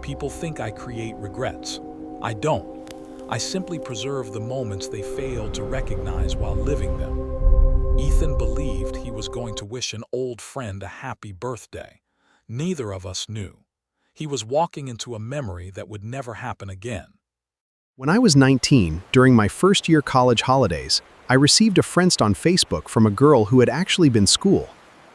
People think I create regrets. I don't. I simply preserve the moments they failed to recognize while living them. Ethan believed he was going to wish an old friend a happy birthday. Neither of us knew. He was walking into a memory that would never happen again. When I was 19, during my first year college holidays, I received a friend on Facebook from a girl who had actually been school.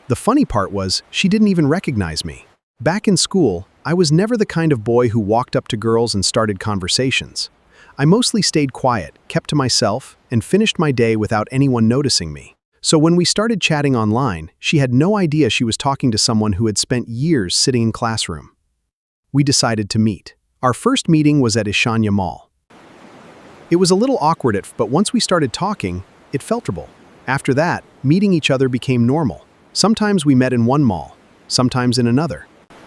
The funny part was, she didn't even recognize me. Back in school, I was never the kind of boy who walked up to girls and started conversations. I mostly stayed quiet, kept to myself, and finished my day without anyone noticing me. So when we started chatting online, she had no idea she was talking to someone who had spent years sitting in classroom. We decided to meet. Our first meeting was at Ishanya Mall. It was a little awkward but once we started talking, it felt comfortable. After that, meeting each other became normal. Sometimes we met in one mall, sometimes in another.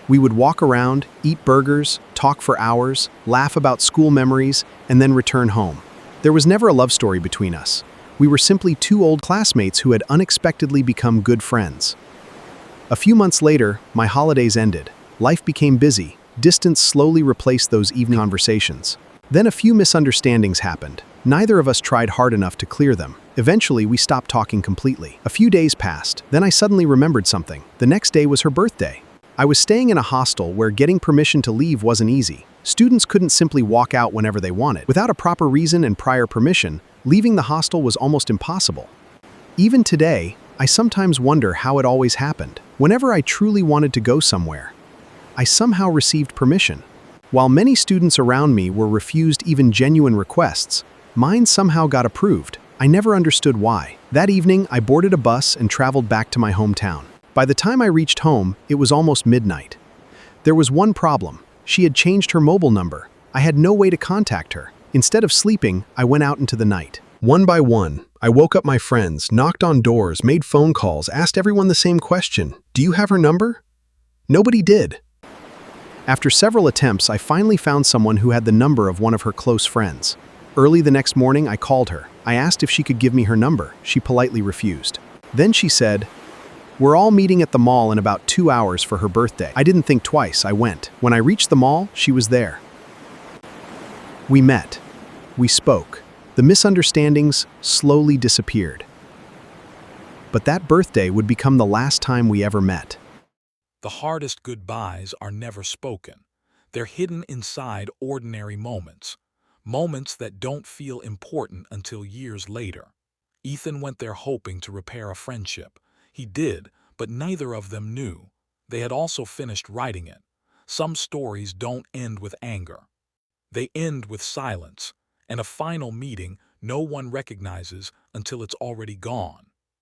We would walk around, eat burgers, talk for hours, laugh about school memories, and then return home. There was never a love story between us. We were simply two old classmates who had unexpectedly become good friends. A few months later, my holidays ended. Life became busy. Distance slowly replaced those evening conversations. Then a few misunderstandings happened. Neither of us tried hard enough to clear them. Eventually, we stopped talking completely. A few days passed. Then I suddenly remembered something. The next day was her birthday. I was staying in a hostel where getting permission to leave wasn't easy. Students couldn't simply walk out whenever they wanted. Without a proper reason and prior permission, leaving the hostel was almost impossible. Even today, I sometimes wonder how it always happened. Whenever I truly wanted to go somewhere, I somehow received permission. While many students around me were refused even genuine requests, mine somehow got approved. I never understood why. That evening, I boarded a bus and traveled back to my hometown. By the time I reached home, it was almost midnight. There was one problem. She had changed her mobile number. I had no way to contact her. Instead of sleeping, I went out into the night. One by one, I woke up my friends, knocked on doors, made phone calls, asked everyone the same question. Do you have her number? Nobody did. After several attempts, I finally found someone who had the number of one of her close friends. Early the next morning, I called her. I asked if she could give me her number. She politely refused. Then she said, "We're all meeting at the mall in about 2 hours for her birthday." I didn't think twice, I went. When I reached the mall, she was there. We met. We spoke. The misunderstandings slowly disappeared. But that birthday would become the last time we ever met. The hardest goodbyes are never spoken. They're hidden inside ordinary moments. Moments that don't feel important until years later. Ethan went there hoping to repair a friendship. He did, but neither of them knew. They had also finished writing it. Some stories don't end with anger. They end with silence, and a final meeting no one recognizes until it's already gone.